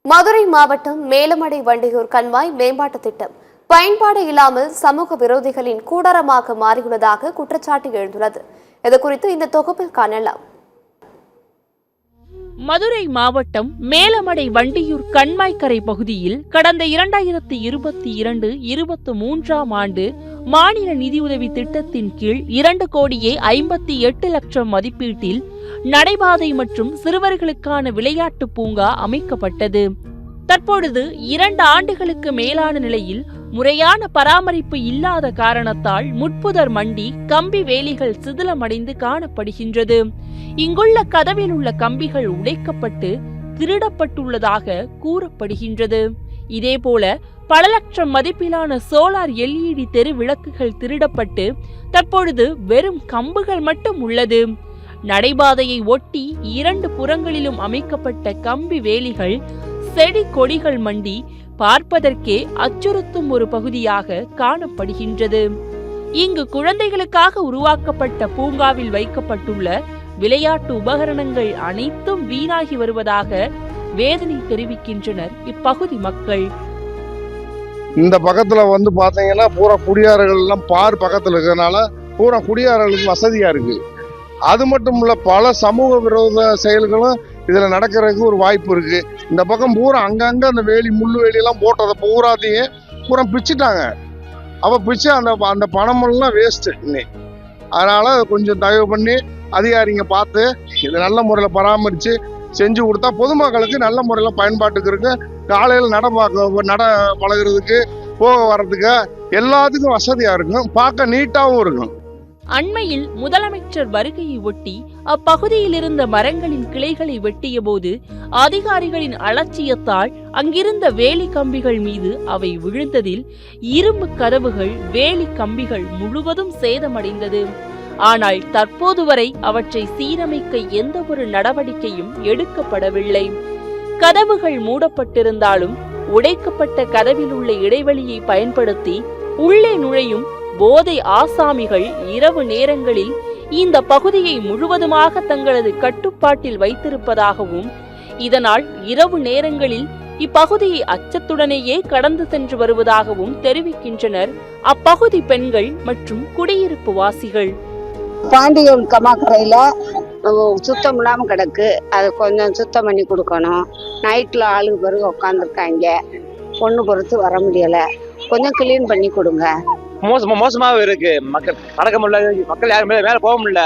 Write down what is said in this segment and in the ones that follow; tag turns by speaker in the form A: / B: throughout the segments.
A: மதுரை மாவட்டம் மேலமடை வண்டியூர் கண்மாய் மேம்பாட்டு திட்டம் பயன்பாடு இல்லாமல் சமூக விரோதிகளின் கூடாரமாக மாறியுள்ளதாக குற்றச்சாட்டு எழுந்துள்ளது. இதுகுறித்து இந்த தொகுப்பில் காணலாம்.
B: மதுரை மாவட்டம் மேலமடை வண்டியூர் கண்மாய்க்கரை பகுதியில் கடந்த 2022-23 ஆண்டு மாநில நிதியுதவி திட்டத்தின் கீழ் 2,58,00,000 மதிப்பீட்டில் நடைபாதை மற்றும் சிறுவர்களுக்கான விளையாட்டு பூங்கா அமைக்கப்பட்டது. தற்பொழுது 2 ஆண்டுகளுக்கு மேலான நிலையில் முறையான பராமரிப்பு இல்லாத காரணத்தால் முட்புதர் மண்டி கம்பி வேலிகள் சிதிலமடைந்து காணப்படுகின்றது. இங்குள்ள கதவில் உள்ள கம்பிகள் உடைக்கப்பட்டு திருடப்பட்டுள்ளதாக கூறப்படுகின்றது. இதேபோல பல லட்சம் மதிப்பிலான சோலார் LED தெரு விளக்குகள் திருடப்பட்டு தற்பொழுது வெறும் கம்புகள் மட்டும் உள்ளது. நடைபாதையை ஒட்டி 2 புறங்களிலும் அமைக்கப்பட்ட கம்பி வேலிகள் செடி கொடிகள் மண்டி பார்ப்பதற்கே அச்சுறுத்தும் ஒரு பகுதியாக காணப்படுகின்றது. இங்கு குழந்தைகளுக்காக உருவாக்கப்பட்ட பூங்காவில் வைக்கப்பட்டுள்ள விளையாட்டு உபகரணங்கள் அனைத்தும் வீணாகி வருவதாக வேதனை தெரிவிக்கின்றனர் இப்பகுதி மக்கள்.
C: இந்த பக்கத்துல பாத்தீங்கன்னா பூரா குடியாரர்கள் எல்லாம் பக்கத்துல இருக்கிறதுனால பூரா குடியாரர்களுக்கு வசதியா இருக்கு. அது மட்டும் இல்ல, பல சமூக விரோத செயல்களும் இதுல நடக்கிறதுக்கு ஒரு வாய்ப்பு இருக்கு. இந்த பக்கம் பூரா அங்கங்க அந்த வேலி முள்ளு வேலி எல்லாம் போட்டதை பூராத்தையும் பூரா பிச்சுட்டாங்க. அப்ப பிச்சு அந்த பணமெல்லாம் வேஸ்ட். அதனால கொஞ்சம் தயவு பண்ணி அதிகாரிங்க பார்த்து இதை நல்ல முறையில் பராமரித்து செஞ்சு கொடுத்தா பொதுமக்களுக்கு நல்ல முறையில் பயன்பாட்டுக்கு இருக்கு. காலையில் நட பழகிறதுக்கு போக வர்றதுக்கு எல்லாத்துக்கும் வசதியாக இருக்கும், பார்க்க நீட்டாகவும் இருக்கும்.
B: அண்மையில் முதலமைச்சர் வருகையை ஒட்டி அப்பகுதியில் இருந்த மரங்களின் கிளைகளை வெட்டிய போது அதிகாரிகளின் அலட்சியத்தால் அங்கிருந்த வேலி கம்பிகள் மீது அவை விழுந்ததில் இரும்பு கதவுகள் வேலி கம்பிகள் முழுவதும் சேதமடைந்தது. ஆனால் தற்போது வரை அவற்றை சீரமைக்க எந்த ஒரு நடவடிக்கையும் எடுக்கப்படவில்லை. கதவுகள் மூடப்பட்டிருந்தாலும் உடைக்கப்பட்ட கதவில் உள்ள இடைவெளியை பயன்படுத்தி உள்ளே நுழையும் போதை ஆசாமிகள் இரவு நேரங்களில் இந்த பகுதியை முழுவதுமாக தங்களது கட்டுப்பாட்டில் வைத்திருப்பதாகவும் இதனால் இரவு நேரங்களில் இப்பகுதியை அச்சத்துடனேயே கடந்து சென்று வருவதாகவும் தெரிவிக்கின்றனர் அப்பகுதி பெண்கள் மற்றும் குடியிருப்பு வாசிகள்.
D: பாண்டியூர் கமாக்கரையில சுத்தம் இல்லாம கிடக்கு, அது கொஞ்சம் சுத்தம் பண்ணி கொடுக்கணும். நைட்ல ஆளுக்கு பிறகு உட்காந்துருக்காங்க, பொண்ணு பொறுத்து வர முடியல, கொஞ்சம் கிளீன் பண்ணி கொடுங்க.
E: மோசமாவே இருக்கு. மக்கள் நடக்க முடியல, மக்கள் யாரும் மேல போக முடியல,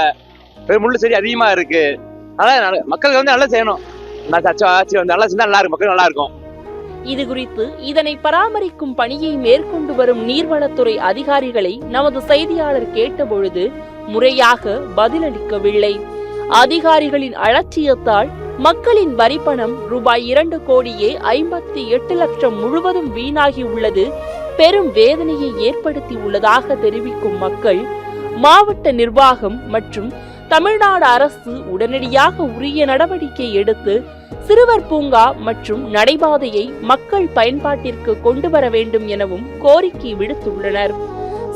E: முள்ளு செடி அதிகமா இருக்கு. அதனால மக்களுக்கு நல்லா செய்யணும். நல்லா செஞ்சா நல்லா இருக்கும், மக்கள் நல்லா இருக்கும்.
B: இது குறித்து இதனை பராமரிக்கும் பணியை மேற்கொண்டு வரும் நீர்வளத்துறை அதிகாரிகளை நமது செய்தியாளர் கேட்டபொழுது முறையாக பதிலளிக்கவில்லை. அதிகாரிகளின் அலட்சியத்தால் மக்களின் வரிப்பணம் ரூபாய் 2,58,00,000 முழுவதும் வீணாகி உள்ளது பெரும் வேதனையை ஏற்படுத்தி உள்ளதாக தெரிவிக்கும் மக்கள் மாவட்ட நிர்வாகம் மற்றும் தமிழ்நாடு அரசு உடனடியாக உரிய நடவடிக்கை எடுத்து சிறுவர் பூங்கா மற்றும் நடைபாதையை மக்கள் பயன்பாட்டிற்கு கொண்டு வர வேண்டும் எனவும் கோரிக்கை விடுத்துள்ளனர்.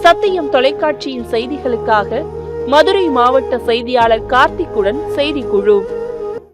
B: சத்தியம் தொலைக்காட்சியின் செய்திகளுக்காக மதுரை மாவட்ட செய்தியாளர் கார்த்திக்குடன் செய்திக்குழு.